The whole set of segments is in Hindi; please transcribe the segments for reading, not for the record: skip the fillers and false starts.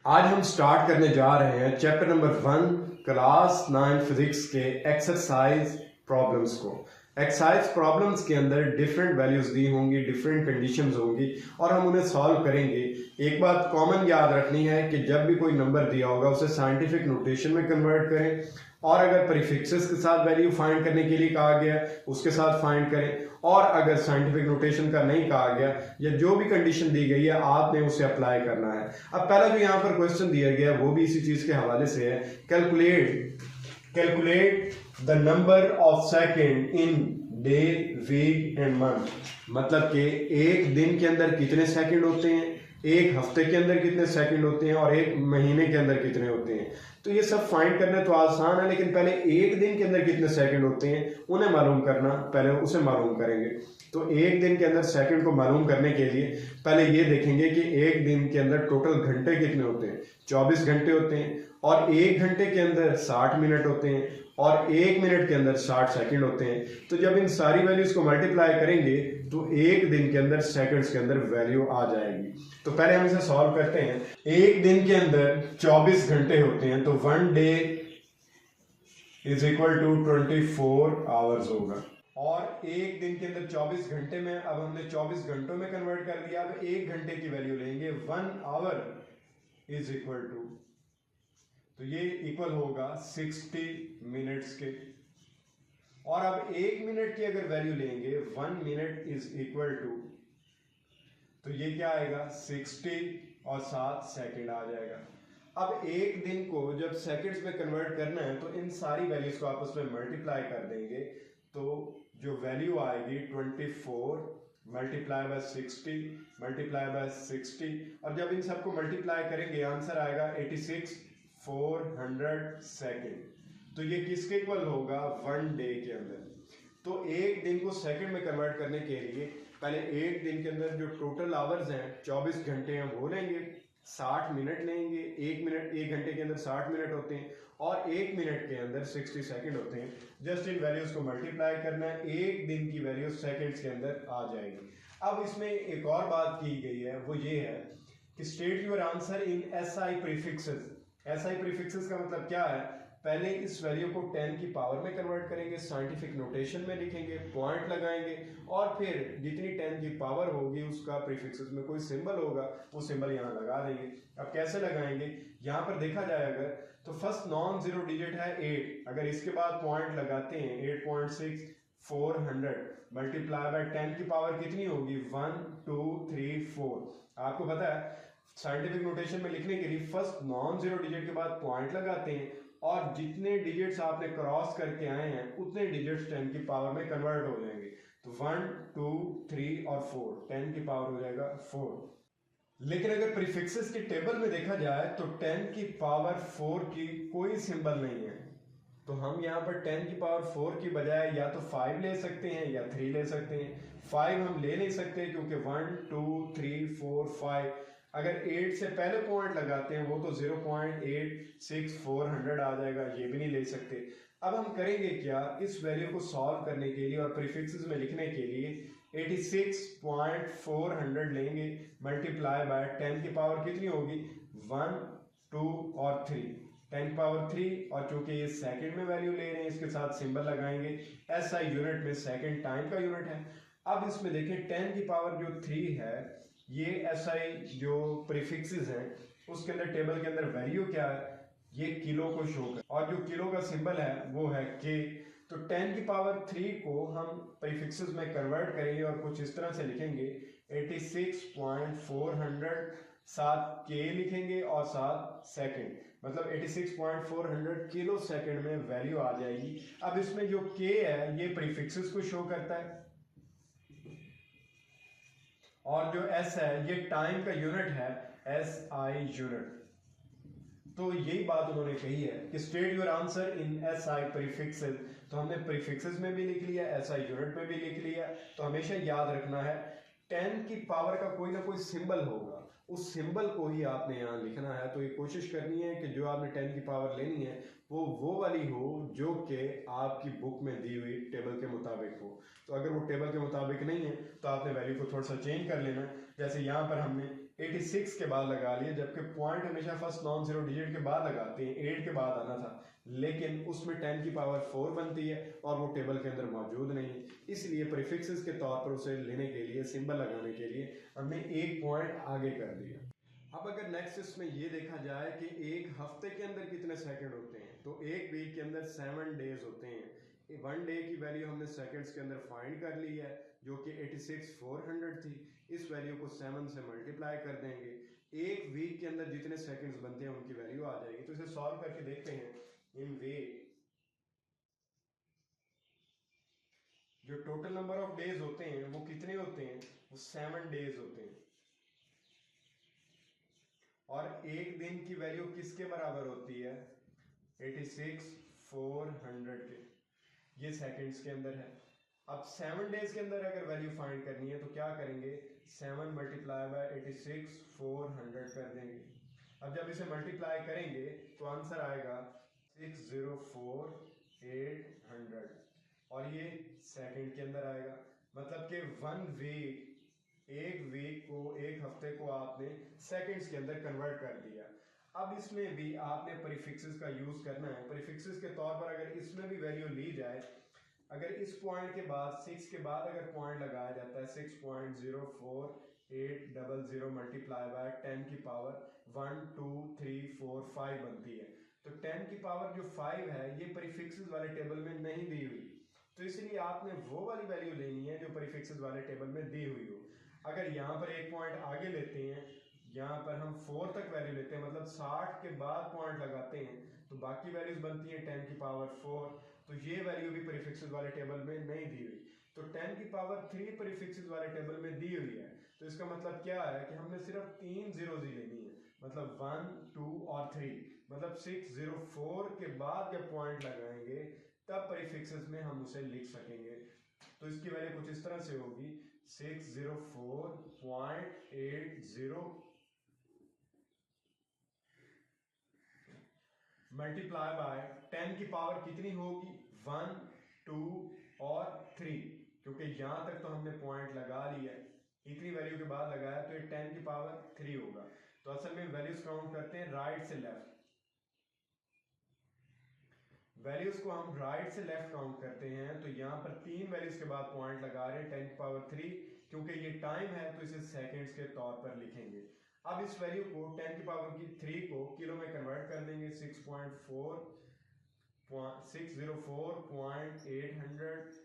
आज हम स्टार्ट करने जा रहे हैं चैप्टर नंबर 1 क्लास 9 फिजिक्स के एक्सरसाइज प्रॉब्लम्स को। एक्सरसाइज प्रॉब्लम्स के अंदर डिफरेंट वैल्यूज दी होंगी, डिफरेंट कंडीशंस होंगी और हम उन्हें सॉल्व करेंगे। एक बात कॉमन याद रखनी है कि जब भी कोई नंबर दिया होगा उसे साइंटिफिक नोटेशन में कन्वर्ट करें, और अगर प्रीफिक्सेस के साथ वैल्यू फाइंड करने के लिए कहा गया उसके साथ फाइंड करें, और अगर साइंटिफिक नोटेशन का नहीं कहा गया या जो भी कंडीशन दी गई है आपने उसे अप्लाई करना है। अब पहला जो यहाँ पर क्वेश्चन दिया गया है वो भी इसी चीज के हवाले से है। Calculate the number of second in day week and month, मतलब कि एक दिन के अंदर कितने सेकंड होते हैं, एक हफ्ते के अंदर कितने सेकंड होते हैं और एक महीने के अंदर कितने होते हैं। तो ये सब फाइंड करना तो आसान है, लेकिन पहले एक दिन के अंदर कितने सेकंड होते हैं उन्हें मालूम करना, पहले उसे मालूम करेंगे। तो एक दिन के अंदर सेकंड को मालूम करने के लिए पहले ये देखेंगे कि एक दिन के अंदर टोटल घंटे कितने होते हैं। 24 घंटे होते हैं, और एक घंटे के अंदर 60 मिनट होते हैं, और एक मिनट के अंदर 60 सेकंड होते हैं। तो जब इन सारी वैल्यूज को मल्टीप्लाई करेंगे तो एक दिन के अंदर सेकंड्स के अंदर वैल्यू आ जाएगी। तो पहले हम इसे सॉल्व करते हैं। एक दिन के अंदर 24 घंटे होते हैं, तो 1 day is equal to 24 hours होगा। और एक दिन के अंदर 24 घंटे में अब हमने 24 घंटों में कन्वर्ट कर दिया। अब एक घंटे की वैल्यू लेंगे, 1 आवर इज इक्वल टू, तो ये इक्वल होगा 60 मिनट्स के। और अब एक मिनट की अगर वैल्यू लेंगे, 1 मिनट इज इक्वल टू, तो ये क्या आएगा 60 और 7 सेकंड आ जाएगा। अब एक दिन को जब सेकंड्स में कन्वर्ट करना है तो इन सारी वैल्यूज को आपस में मल्टीप्लाई कर देंगे, तो जो वैल्यू आएगी 24 मल्टीप्लाई बाय 60 मल्टीप्लाई बाय 60, और जब इन सबको मल्टीप्लाई करेंगे आंसर आएगा 86,400 सेकेंड। तो ये किसके इक्वल होगा, 1 डे के अंदर। तो एक दिन को सेकंड में कन्वर्ट करने के लिए पहले एक दिन के अंदर जो टोटल आवर्स हैं 24 घंटे हैं वो लेंगे, 60 मिनट लेंगे, एक घंटे के अंदर 60 मिनट होते हैं और एक मिनट के अंदर 60 सेकंड होते हैं। जस्ट इन वैल्यूज को मल्टीप्लाई करना है, एक दिन की वैल्यू सेकंड्स के अंदर आ जाएगी। अब इसमें एक और बात की गई है, वो ये है कि state your answer in SI prefixes. SI prefixes का मतलब क्या है, पहले इस वैल्यू को 10 की पावर में कन्वर्ट करेंगे, साइंटिफिक नोटेशन में लिखेंगे, पॉइंट लगाएंगे, और फिर जितनी 10 की पावर होगी उसका प्रीफिक्सेस में कोई सिंबल होगा वो सिंबल यहाँ लगा देंगे। अब कैसे लगाएंगे, यहाँ पर देखा जाए अगर, तो फर्स्ट नॉन जीरो डिजिट है 8, अगर इसके बाद पॉइंट लगाते हैं 8.6400 मल्टीप्लाई बाय 10 की पावर कितनी होगी 1 2 3 4। आपको पता है साइंटिफिक नोटेशन में लिखने के लिए फर्स्ट नॉन जीरो डिजिट के बाद पॉइंट लगाते हैं, और जितने डिजिट्स आपने क्रॉस करके आए हैं उतने डिजिट्स 10 की पावर में कन्वर्ट हो जाएंगे। तो 1 2 3 और 4, 10 की पावर हो जाएगा 4। लेकिन अगर प्रीफिक्सेस की टेबल में देखा जाए तो 10 की पावर 4 की कोई सिंबल नहीं है। तो हम यहाँ पर 10 की पावर 4 की बजाय या तो 5 ले सकते हैं या 3 ले सकते हैं। 5 हम ले नहीं सकते क्योंकि 1 2 3 4 5, अगर 8 से पहले पॉइंट लगाते हैं वो तो 0.86400 आ जाएगा, ये भी नहीं ले सकते। अब हम करेंगे क्या, इस वैल्यू को सॉल्व करने के लिए और प्रीफिक्सेस में लिखने के लिए 86.400 लेंगे मल्टीप्लाई बाय 10 की पावर कितनी होगी 1 2 और 3, 10 की पावर 3, और चूंकि ये सेकंड में वैल्यू ले रहे हैं इसके साथ सिंबल लगाएंगे। एसआई यूनिट में सेकंड टाइम का यूनिट है। अब इसमें देखें 10 की पावर जो 3 है, ये एसआई जो प्रीफिक्सेस हैं उसके अंदर टेबल के अंदर वैल्यू क्या है, ये किलो को शो कर, और जो किलो का सिंबल है वो है के। तो 10 की पावर 3 को हम प्रीफिक्सेस में कन्वर्ट करेंगे और कुछ इस तरह से लिखेंगे 86.400, साथ के लिखेंगे और साथ सेकंड, मतलब 86.400 किलो सेकंड में वैल्यू आ जाएगी। अब इसमें जो के है ये प्रीफिक्सेस को शो करता है, और जो एस है ये टाइम का यूनिट है, एस आई यूनिट। तो यही बात उन्होंने कही है कि state your answer in S I prefixes. तो हमने प्रीफिक्सेस में भी लिख लिया, एस आई यूनिट में भी लिख लिया। तो हमेशा याद रखना है 10 की पावर का कोई ना कोई सिंबल होगा, उस सिंबल को ही आपने यहाँ लिखना है। तो ये कोशिश करनी है कि जो आपने 10 की पावर लेनी है वो वाली हो जो कि आपकी बुक में दी हुई टेबल के मुताबिक हो। तो अगर वो टेबल के मुताबिक नहीं है तो आपने वैल्यू को थोड़ा सा चेंज कर लेना। जैसे यहाँ पर हमने 86 के बाद लगा लिए, जबकि पॉइंट हमेशा फर्स्ट नॉन जीरो डिजिट के बाद लगाते हैं, 8 के बाद आना था, लेकिन उसमें 10 की पावर 4 बनती है और वो टेबल के अंदर मौजूद नहीं है, इसलिए प्रीफिक्सेस के तौर पर उसे लेने के लिए, सिंबल लगाने के लिए हमने एक पॉइंट आगे कर दिया। अब अगर नेक्स्ट इसमें ये देखा जाए कि एक हफ्ते के अंदर कितने सेकंड होते हैं, तो एक वीक के अंदर 7 डेज होते हैं। 1 डे की वैल्यू हमने सेकंड्स के अंदर फाइंड कर ली है, जो कि 86,400 थी। इस वैल्यू को 7 से मल्टीप्लाई कर देंगे, एक वीक के अंदर जितने सेकंड्स बनते हैं उनकी वैल्यू आ जाएगी। तो इसे सॉल्व करके देखते हैं। इन वे जो टोटल नंबर ऑफ डेज होते हैं वो कितने होते हैं, वो 7 डेज होते हैं। और एक दिन की वैल्यू किसके बराबर होती है, 86,400 के। ये सेकंड्स के अंदर है। अब 7 डेज के अंदर अगर वैल्यू फाइंड करनी है तो क्या करेंगे, 7 मल्टीप्लाई बाय 86,400 कर देंगे। अब जब इसे मल्टीप्लाई करेंगे तो आंसर आएगा 604,800 और ये सेकंड के अंदर आएगा। मतलब कि 1 वीक, एक वीक को, एक हफ्ते को आपने सेकंड्स के अंदर कन्वर्ट कर दिया। अब इसमें भी आपने प्रीफिक्सेस का यूज करना है। प्रीफिक्सेस के तौर पर अगर इसमें भी वैल्यू ली जाए, अगर इस पॉइंट के बाद 6 के बाद अगर पॉइंट लगाया जाता है, 6.04800 मल्टीप्लाई बाय 10 की पावर 1 2 3 4 5 बनती है। तो 10 की पावर जो 5 है ये प्रीफिक्सेस वाले टेबल में नहीं दी हुई, तो इसलिए आपने वो वाली वैल्यू लेनी है जो प्रीफिक्सेस वाले टेबल में दी हुई हो। अगर यहाँ पर एक पॉइंट आगे लेते हैं, यहाँ पर हम 4 तक वैल्यू लेते हैं, मतलब 60 के बाद पॉइंट लगाते हैं, तो बाकी वैल्यूज बनती है 10 की पावर 4। तो ये वैल्यू भी प्रीफिक्सेस वाले टेबल में नहीं दी हुई। तो 10 की पावर 3 प्रीफिक्सेस वाले टेबल में दी हुई है। तो इसका मतलब क्या है कि हमने सिर्फ 3 जीरोज ही लेनी है, मतलब 1 2 और 3। मतलब 604 के बाद जब पॉइंट लगाएंगे तब प्रीफिक्सेस में हम उसे लिख सकेंगे। तो इसकी वैल्यू कुछ इस तरह से होगी, 604.80 मल्टीप्लाई बाय 10 की पावर कितनी होगी, 1 2 और 3, क्योंकि यहां तक तो हमने पॉइंट लगा लिया, इतनी वैल्यू के बाद लगाया, तो ये 10 की पावर 3 होगा। तो असल में वैल्यूज काउंट करते हैं राइट से लेफ्ट। वैल्यूज को हम राइट से लेफ्ट काउंट करते हैं, तो यहाँ पर 3 वैल्यूज के बाद पॉइंट लगा रहे हैं, 10 की पावर 3, क्योंकि ये टाइम है तो इसे सेकंड्स के तौर पर लिखेंगे। अब इस वैल्यू को 10 की पावर की 3 को किलो में कन्वर्ट कर देंगे, 604.800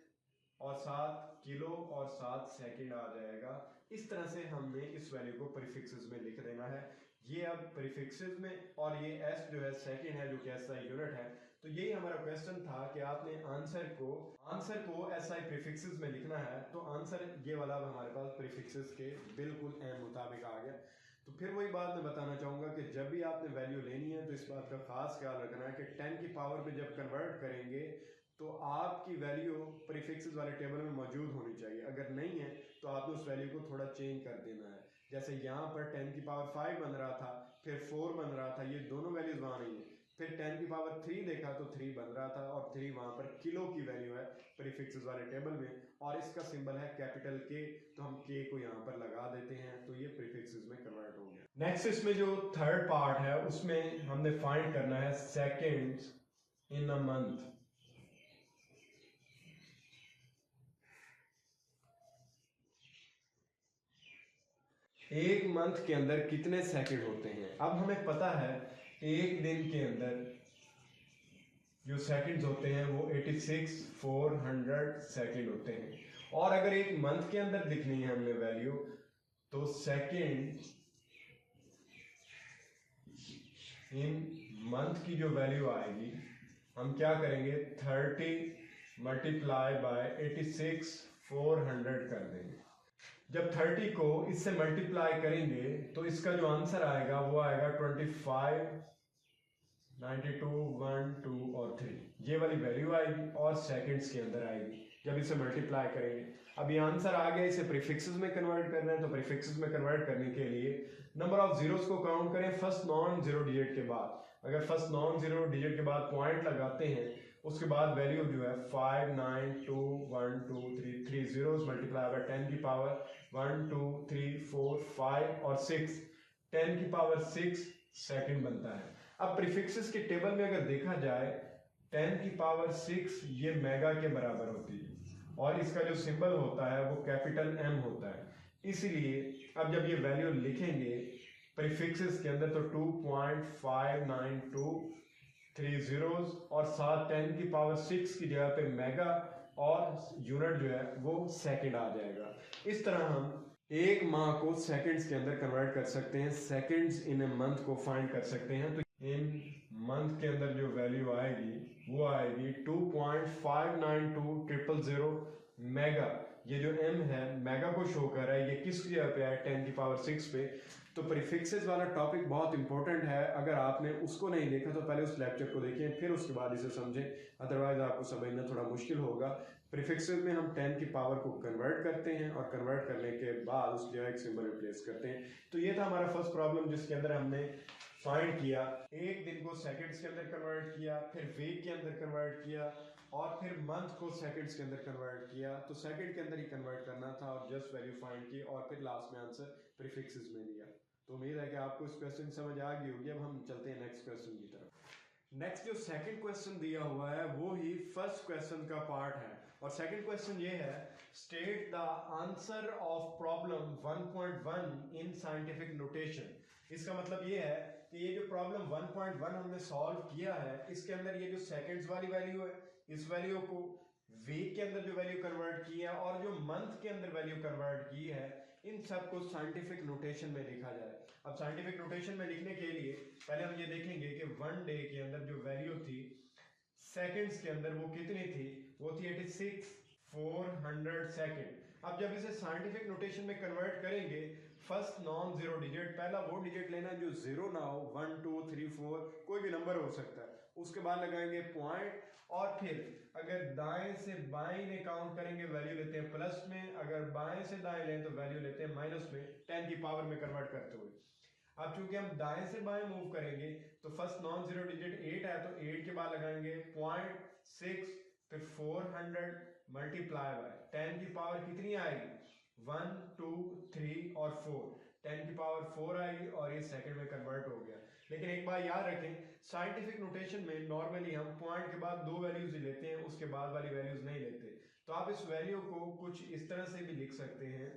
और 7 किलो और 7 सेकंड आ जाएगा। इस तरह से हमने इस वैल्यू को प्रीफिक्सेस में लिख देना है। ये अब प्रीफिक्सेस में, और ये एस जो है सेकंड है, जो कि एसआई यूनिट है। तो यही हमारा क्वेश्चन था कि आपने आंसर को एसआई प्रीफिक्सेस में लिखना है। तो आंसर ये वाला हमारे पास प्रीफिक्सेस के बिल्कुल एम मुताबिक आ गया। तो फिर वही बात मैं बताना चाहूँगा कि जब भी आपने वैल्यू लेनी है तो इस बात का खास ख्याल रखना है कि 10 की पावर पे जब कन्वर्ट करेंगे तो आपकी वैल्यू प्रीफिक्सेस वाले टेबल में मौजूद होनी चाहिए। अगर नहीं है तो आपने उस वैल्यू को थोड़ा चेंज कर देना है। जैसे यहाँ पर 10 की पावर 5 बन रहा था, फिर 4 बन रहा था, ये दोनों वैल्यूज वहाँ नहीं है। फिर 10 की पावर 3 देखा तो 3 बन रहा था, और 3 वहाँ पर किलो की वैल्यू है प्रीफिक्सेस वाले टेबल में, और इसका सिंबल है कैपिटल के, तो हम के को यहाँ पर लगा देते हैं, तो ये प्रीफिक्सेस में कन्वर्ट हो गया। नेक्स्ट इसमें जो थर्ड पार्ट है उसमें हमने फाइंड करना है सेकेंड्स इन अ मंथ। एक मंथ के अंदर कितने सेकंड होते हैं। अब हमें पता है एक दिन के अंदर जो सेकंड्स होते हैं वो 86,400 सेकंड होते हैं, और अगर एक मंथ के अंदर लिखनी है हमने वैल्यू, तो सेकंड इन मंथ की जो वैल्यू आएगी, हम क्या करेंगे, 30 मल्टीप्लाई बाय 86,400 कर देंगे। जब 30 को इससे मल्टीप्लाई करेंगे तो इसका जो आंसर आएगा वो आएगा 25, 92, 1 2 और 3, ये वाली वैल्यू आएगी और सेकंड्स के अंदर आएगी जब इसे मल्टीप्लाई करेंगे। अब ये आंसर आ गया, इसे प्रीफिक्सेस में कन्वर्ट करना है। तो प्रीफिक्सेस में कन्वर्ट करने के लिए नंबर ऑफ जीरोस को काउंट करें फर्स्ट नॉन जीरो डिजिट के बाद। अगर फर्स्ट नॉन जीरो डिजिट के बाद पॉइंट लगाते हैं उसके बाद वैल्यू जो है 5 9 2 1 2 3 3 zeros मल्टीप्लाई बाय 10 की पावर 1 2 3 4 5 और 6 10 की पावर 6 सेकंड बनता है। अब प्रीफिक्सेस के टेबल में अगर देखा जाए 10 की पावर 6 ये मेगा के बराबर होती है और इसका जो सिंबल होता है वो कैपिटल एम होता है। इसलिए अब जब ये वैल्यू लिखेंगे प्रीफिक्सेस के अंदर तो 2.592 3 zeros और साथ 10 की पावर 6 की जगह पे मेगा और यूनिट जो है वो सेकंड आ जाएगा। इस तरह हम एक माह को सेकंड्स के अंदर कन्वर्ट कर सकते हैं, सेकंड्स इन ए मंथ को फाइंड कर सकते हैं। तो इन मंथ के अंदर जो वैल्यू आएगी वो आएगी 2.592 मेगा। ये जो m है मेगा को शो कर रहा है, ये किस जगह पे है 10 की पावर 6 पे। तो प्रीफिक्सेस वाला टॉपिक बहुत इंपॉर्टेंट है, अगर आपने उसको नहीं देखा तो पहले उस लेक्चर को देखें फिर उसके बाद इसे समझें, अदरवाइज आपको समझना थोड़ा मुश्किल होगा। प्रीफिक्सेस में हम 10 की पावर को कन्वर्ट करते हैं और कन्वर्ट करने के बाद उस जगह एक सिंबल रिप्लेस करते हैं। तो ये था हमारा फर्स्ट प्रॉब्लम जिसके अंदर हमने फाइंड किया, एक दिन को सेकंड्स के अंदर कन्वर्ट किया, फिर वीक के अंदर कन्वर्ट किया और फिर मंथ को सेकंड्स के अंदर कन्वर्ट किया। तो सेकंड के अंदर ही कन्वर्ट करना था और जस्ट वैल्यू फाइंड की और फिर लास्ट में आंसर प्रीफिक्सेस में दिया। तो उम्मीद है कि आपको इस क्वेश्चन समझ आ गई होगी। अब हम चलते हैं नेक्स्ट क्वेश्चन की तरफ। नेक्स्ट जो सेकंड क्वेश्चन दिया हुआ है वो ही फर्स्ट क्वेश्चन का पार्ट है और सेकंड क्वेश्चन ये है, state the answer of problem 1.1 in scientific notation. इसका मतलब ये है कि ये जो प्रॉब्लम 1.1 हमने सॉल्व किया है इसके अंदर ये जो सेकंड्स वाली वैल्यू है इस वैल्यू को वीक के अंदर जो वैल्यू कन्वर्ट की है और जो मंथ के अंदर वैल्यू कन्वर्ट की है इन सब को साइंटिफिक नोटेशन में लिखा जाए। अब साइंटिफिक नोटेशन में लिखने के लिए पहले हम ये देखेंगे कि वन डे के अंदर जो वैल्यू थी सेकंड्स के अंदर वो कितनी थी, वो थी 86,400 सेकंड। अब जब इसे साइंटिफिक नोटेशन में कन्वर्ट करेंगे, फर्स्ट नॉन जीरो डिजिट, पहला वो डिजिट लेना जो जीरो ना हो, 1 2 3 4 कोई भी नंबर हो सकता है, उसके बाद लगाएंगे पॉइंट और फिर अगर दाएं से बाएं में काउंट करेंगे वैल्यू लेते हैं प्लस में, अगर बाएं से दाएं लें तो वैल्यू लेते हैं माइनस में 10 की पावर में कन्वर्ट करते हुए। अब चूंकि हम दाएं से बाएं मूव करेंगे तो फर्स्ट नॉन जीरो डिजिट 8 है तो 8 के बाद लगाएंगे 0.6 फिर 400 मल्टीप्लाई बाय 10 की पावर कितनी आएगी 1 2 3 और 4, 10 की पावर 4 आएगी और ये सेकंड में कन्वर्ट हो गया। लेकिन एक बात याद रखें, साइंटिफिक नोटेशन में नॉर्मली हम पॉइंट के बाद दो वैल्यूज ही लेते हैं, उसके बाद वाली वैल्यूज नहीं लेते। तो आप इस वैल्यू को कुछ इस तरह से भी लिख सकते हैं,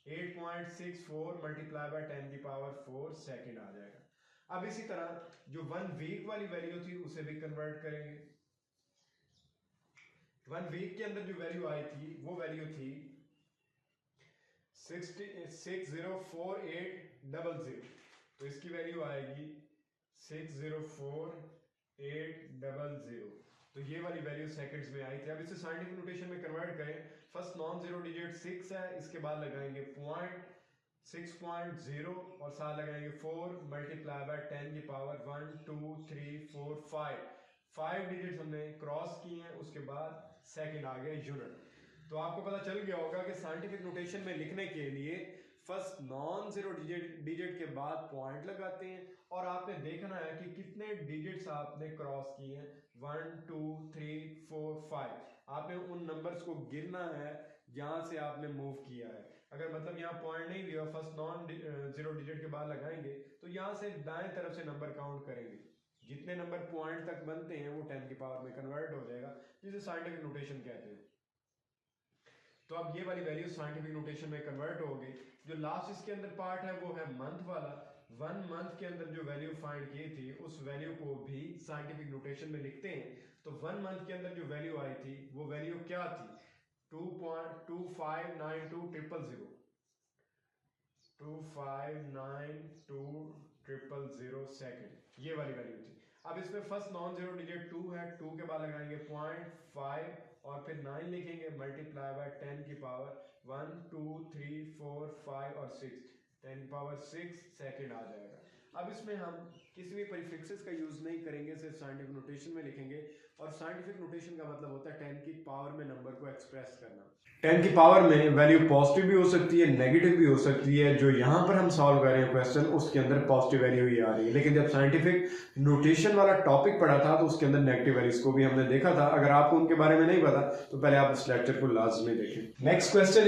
8.64 मल्टीप्लाई बाय 10 की पावर 4 सेकंड आ जाएगा। अब इसी तरह जो वन वीक वाली वैल्यू थी उसे भी कन्वर्ट करेंगे। वन वीक के अंदर जो वैल्यू आई थी वो वैल्यू थी 604,800, तो इसकी वैल्यू आएगी 604,800। तो ये वाली वैल्यू सेकंड्स में आई थी। अब इसे साइंटिफिक नोटेशन में कन्वर्ट करें, फर्स्ट नॉन जीरो डिजिट 6 है, इसके बाद लगाएंगे पॉइंट 6.0 और साथ लगाएंगे 4 मल्टीप्लाई बाय 10 की पावर 1 2 3 4 5 डिजिट्स हमने क्रॉस किए हैं, उसके बाद सेकंड आ गया यूनिट। तो आपको पता चल गया होगा कि साइंटिफिक नोटेशन में लिखने के लिए फर्स्ट नॉन जीरो डिजिट के बाद पॉइंट लगाते हैं और आपने देखना है कि कितने डिजिट्स आपने क्रॉस किए हैं, 1 2 3 4 5। आपने उन नंबर्स को गिनना है जहां से आपने मूव किया है। अगर मतलब यहाँ पॉइंट नहीं लिया, फर्स्ट नॉन जीरो डिजिट के बाद लगाएंगे तो यहाँ से दाएं तरफ से नंबर काउंट करेंगे, जितने नंबर पॉइंट तक बनते हैं वो 10 की पावर में कन्वर्ट हो जाएगा, जिसे साइंटिफिक नोटेशन कहते हैं। तो अब ये वाली वैल्यू साइंटिफिक नोटेशन में कन्वर्ट हो गई। जो लास्ट इसके अंदर पार्ट है वो है मंथ वाला। 1 मंथ के अंदर जो वैल्यू फाइंड की थी उस वैल्यू को भी साइंटिफिक नोटेशन में लिखते हैं। तो 1 मंथ के अंदर जो वैल्यू आई थी वो वैल्यू क्या थी, 2.2592000 2592000 सेकंड, ये वाली वैल्यू थी। अब इसमें फर्स्ट नॉन जीरो डिजिट 2 है, 2 के बाद लगाएंगे 0.5 और फिर 9 लिखेंगे मल्टीप्लाई बाय 10 की पावर 1 2 3 4 5 और 6, 10 की पावर 6 सेकंड आ जाएगा। अब इसमें हम किसी भी प्रीफिक्सेस का यूज नहीं करेंगे, सिर्फ साइंटिफिक नोटेशन में लिखेंगे। और साइंटिफिक नोटेशन का मतलब होता है 10 की पावर में नंबर को एक्सप्रेस करना। 10 की पावर में वैल्यू पॉजिटिव भी हो सकती है, नेगेटिव भी हो सकती है। जो यहाँ पर हम सॉल्व कर रहे हैं क्वेश्चन, उसके अंदर पॉजिटिव वैल्यू ही आ रही है। लेकिन जब साइंटिफिक नोटेशन वाला टॉपिक पढ़ा था तो उसके अंदर नेगेटिव वैल्यूज को भी हमने देखा था। अगर आपको उनके बारे में नहीं पता तो पहले आप इस लेक्चर को लाजमी देखें। नेक्स्ट क्वेश्चन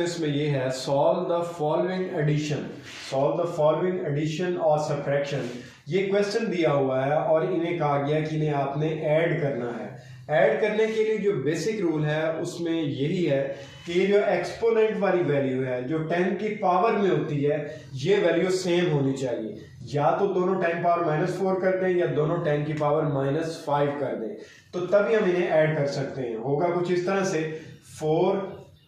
इसमें ये है सॉल्व द फॉलोइंग एडिशन और सब्ट्रैक्शन। ये क्वेश्चन दिया हुआ है और इन्हें कहा गया कि इन्हें आपने ऐड करना है। ऐड करने के लिए जो बेसिक रूल है उसमें यही है कि ये जो एक्सपोनेंट वाली वैल्यू है जो 10 की पावर में होती है, ये वैल्यू सेम होनी चाहिए। या तो दोनों 10 पावर -4 कर दें या दोनों 10 की पावर -5 कर दें, तो तभी हम इन्हें ऐड कर सकते हैं। होगा कुछ इस तरह से 4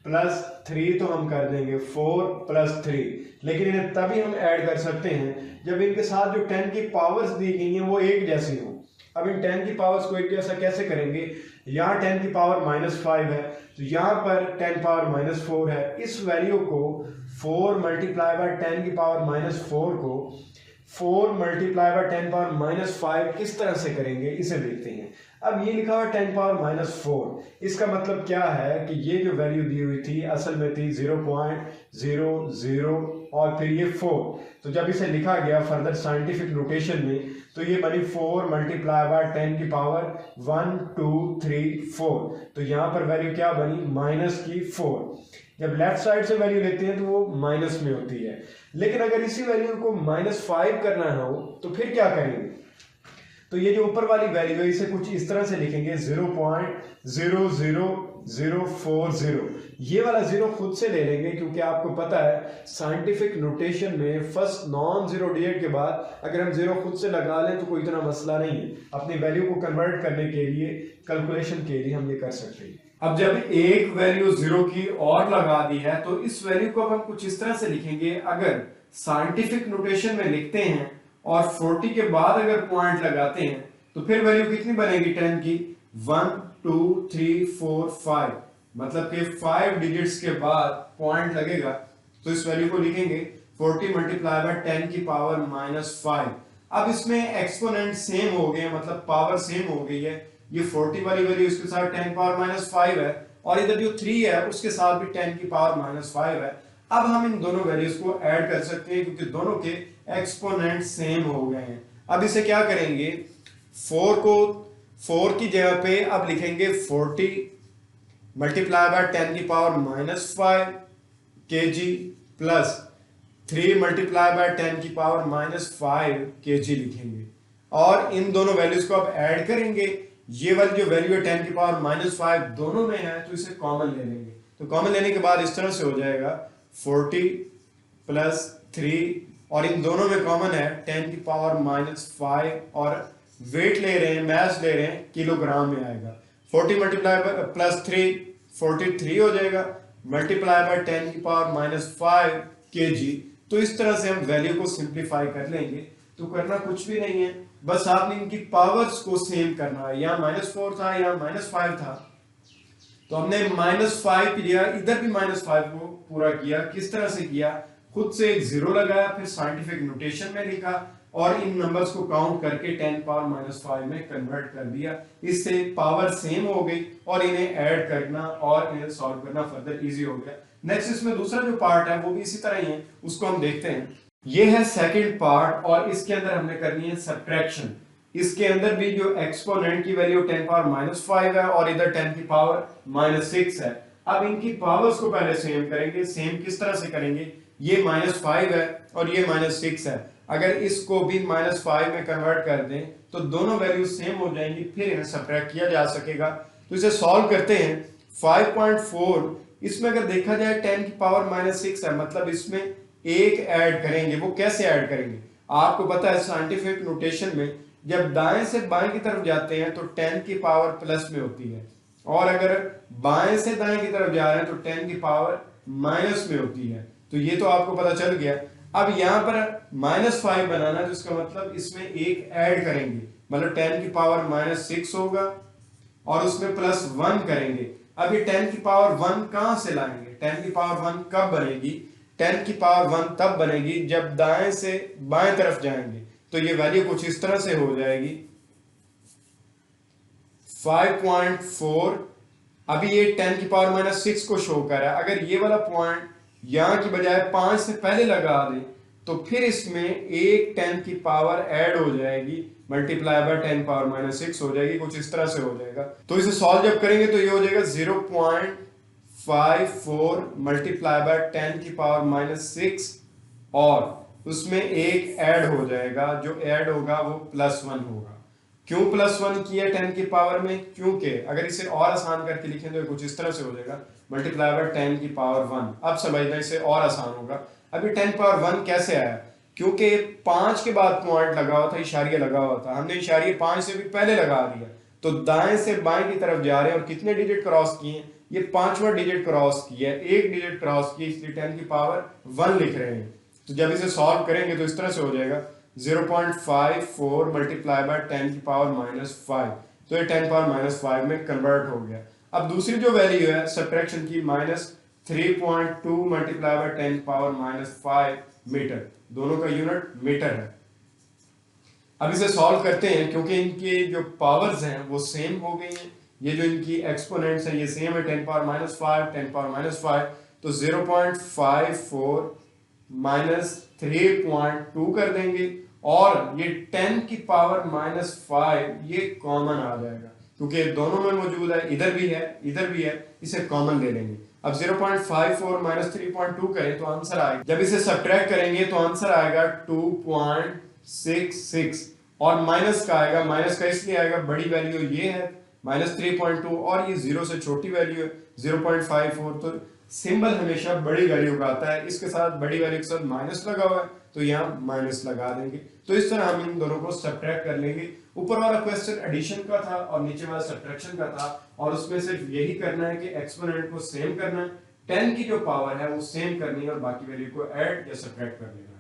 + 3 तो हम कर देंगे 4 + 3, लेकिन इन्हें तभी हम ऐड कर सकते हैं जब इनके साथ जो 10 की पावर्स दी गई हैं वो एक जैसी हो। अब इन 10 की पावर्स को एक जैसा कैसे करेंगे? यहाँ 10 की पावर -5 है तो यहाँ पर 10 पावर -4 है। इस वैल्यू को 4 × 10 की पावर -4 को 4 × 10 पावर -5 किस तरह से करेंगे इसे देखते हैं। अब ये लिखा हुआ 10 पावर -4, इसका मतलब क्या है कि ये जो वैल्यू दी हुई थी असल में थी 0.00 और फिर ये 4। तो जब इसे लिखा गया फर्दर साइंटिफिक नोटेशन में तो ये बनी 4 × 10 की पावर 1 2 3 4। तो यहाँ पर वैल्यू क्या बनी? -4। जब लेफ्ट साइड से वैल्यू लेते हैं तो वो माइनस में होती है। लेकिन अगर इसी वैल्यू को -5 करना हो तो फिर क्या करेंगे? तो ये जो ऊपर वाली वैल्यू है इसे कुछ इस तरह से लिखेंगे 0.00040। ये वाला 0 खुद से ले लेंगे क्योंकि आपको पता है साइंटिफिक नोटेशन में फर्स्ट नॉन जीरो डिजिट के बाद अगर हम 0 खुद से लगा लें तो कोई इतना मसला नहीं है। अपनी वैल्यू को कन्वर्ट करने के लिए, कैलकुलेशन के लिए हम ये कर सकते हैं। अब जब एक वैल्यू 0 की और लगा दी है तो इस वैल्यू को अब हम कुछ इस तरह से लिखेंगे। अगर साइंटिफिक नोटेशन में लिखते हैं और 40 के बाद अगर पॉइंट लगाते हैं तो फिर वैल्यू कितनी बनेगी 10 की? 1 2 3 4 5, मतलब कि 5 डिजिट्स के बाद पॉइंट लगेगा तो इस वैल्यू को लिखेंगे 40 × 10 की पावर -5। अब इसमें एक्सपोनेंट सेम हो गए, मतलब पावर सेम हो गई है। ये 40 वाली वैल्यू इसके साथ 10 पावर -5 है और इधर जो 3 है उसके साथ भी 10 की पावर -5 है। अब हम इन दोनों वैल्यूज को ऐड कर सकते हैं क्योंकि दोनों के एक्सपोनेंट सेम हो गए हैं। अब इसे क्या करेंगे? 4 की जगह पे अब लिखेंगे 40 × 10 की पावर -5 kg प्लस 3 × 10 की पावर -5 kg लिखेंगे और इन दोनों वैल्यूज को अब ऐड करेंगे। ये वाली जो वैल्यू है 10 की पावर -5 दोनों में है तो इसे कॉमन ले लेंगे। तो कॉमन लेने के बाद इस तरह से हो जाएगा 40 + 3 और इन दोनों में कॉमन है 10 की पावर -5 और वेट ले रहे हैं, मास ले रहे हैं, किलोग्राम में आएगा। 40 + 3 43 हो जाएगा, × 10 की पावर -5 kg। तो इस तरह से हम वैल्यू को सिंप्लीफाई कर लेंगे। तो करना कुछ भी नहीं है, बस आपने इनकी पावर्स को सेम करना है। यहाँ -4 था, यहाँ -5 था, तो हमने -5 किया, इधर भी -5 को पूरा किया। किस तरह से किया? खुद से एक 0 लगाया, फिर साइंटिफिक नोटेशन में लिखा और इन नंबर्स को काउंट करके 10 पावर -5 में कन्वर्ट कर दिया। इससे पावर सेम हो गई और इन्हें ऐड करना और इन्हें सॉल्व करना फर्दर इजी हो गया। नेक्स्ट इसमें दूसरा जो पार्ट है वो भी इसी तरह ही है, उसको हम देखते हैं। ये है सेकंड पार्ट और इसके अंदर हमने करनी है सब्ट्रैक्शन। इसके अंदर भी जो एक्सपोनेंट की वैल्यू 10 पावर -5 है और इधर 10 की पावर -6 है। अब इनकी पावर्स को पहले सेम करेंगे। सेम किस तरह से करेंगे? ये -5 है और ये -6 है। अगर इसको भी -5 में कन्वर्ट कर दें तो दोनों वैल्यू सेम हो जाएंगी, फिर इन्हें सब्ट्रैक्ट किया जा सकेगा। तो इसे सॉल्व करते हैं। 5.4 इसमें अगर देखा जाए 10 की पावर -6 है, मतलब इसमें एक ऐड करेंगे। वो कैसे ऐड करेंगे? आपको पता है साइंटिफिक नोटेशन में जब दाएं से बाएं की तरफ जाते हैं तो 10 की पावर प्लस में होती है और अगर बाएं से दाएं की तरफ जा रहे हैं तो 10 की पावर माइनस में होती है। तो ये तो आपको पता चल गया। अब यहाँ पर -5 बनाना तो इसका मतलब इसमें एक ऐड करेंगे, मतलब 10 की पावर -6 होगा और उसमें +1 करेंगे। अब ये 10 की पावर 1 कहां से लाएंगे? 10 की पावर 1 कब बनेगी? 10 की पावर 1 तब बनेगी जब दाएं से बाएं तरफ जाएंगे, तो ये वैल्यू कुछ इस तरह से हो जाएगी 5.4। अभी ये 10 की पावर माइनस 6 को शो कर रहा है। अगर ये वाला पॉइंट यहां की बजाय 5 से पहले लगा दें तो फिर इसमें एक 10 की पावर ऐड हो जाएगी, मल्टीप्लाई बाय 10 पावर माइनस 6 हो जाएगी, कुछ इस तरह से हो जाएगा। तो इसे सॉल्व जब करेंगे तो ये हो जाएगा 0.54 मल्टीप्लाई बाय 10 की पावर माइनस 6 और उसमें एक ऐड हो जाएगा, जो ऐड होगा वो +1 होगा। क्यों +1 किया 10 की पावर में? क्योंकि अगर इसे और आसान करके लिखें तो कुछ इस तरह से हो जाएगा मल्टीप्लाई बाय 10 की पावर 1। अब समझना इसे और आसान होगा। अभी 10 पावर 1 कैसे आया? क्योंकि 5 के बाद पॉइंट लगा हुआ था, इशारिया लगा हुआ था, हमने इशारिया 5 से भी पहले लगा दिया, तो दाएं से बाएं की तरफ जा रहे हैं और कितने डिजिट क्रॉस किए? ये 5वां डिजिट क्रॉस किया है, एक डिजिट क्रॉस किया, इसलिए 10 की पावर 1 लिख रहे हैं। तो जब इसे सॉल्व करेंगे तो इस तरह से हो जाएगा 0.54 मल्टीप्लाई बाय 10 की पावर माइनस 5। तो ये 10 पावर माइनस 5 में कन्वर्ट हो गया। अब दूसरी जो वैल्यू है सब्ट्रैक्शन की -3.2 multiply by 10 power minus 5 metre, दोनों का यूनिट मीटर है। अब इसे सॉल्व करते हैं क्योंकि इनके जो पावर्स हैं वो सेम हो गई हैं, ये जो इनकी एक्सपोनेंट्स हैं ये सेम है, 10 पावर माइनस 5 10 पावर माइनस 5। तो 0.54 माइनस 3.2 कर देंगे और ये 10 की पावर माइनस 5 ये कॉमन आ जाएगा क्योंकि दोनों में मौजूद है, इधर भी है इधर भी है, इसे कॉमन ले लेंगे। अब 0.54 माइनस 3.2 करें तो आंसर आएगा, जब इसे सब्ट्रैक्ट करेंगे तो आंसर आएगा 2.66 और माइनस का आएगा, माइनस का इसलिए आएगा बड़ी वैल्यू ये है -3.2 और ये 0 से छोटी वैल्यू है 0.54, तो सिंबल हमेशा बड़ी वैल्यू का आता है, इसके साथ बड़ी वैल्यू के साथ माइनस लगा हुआ है तो यहाँ माइनस लगा देंगे। तो इस तरह हम इन दोनों को सब्ट्रैक्ट कर लेंगे। ऊपर वाला क्वेश्चन एडिशन का था और नीचे वाला सब्ट्रैक्शन का था और उसमें सिर्फ यही करना है कि एक्सपोनेंट को सेम करना है, 10 की जो पावर है वो सेम करनी है और बाकी वैल्यू को ऐड या सब्ट्रैक्ट कर लेना है।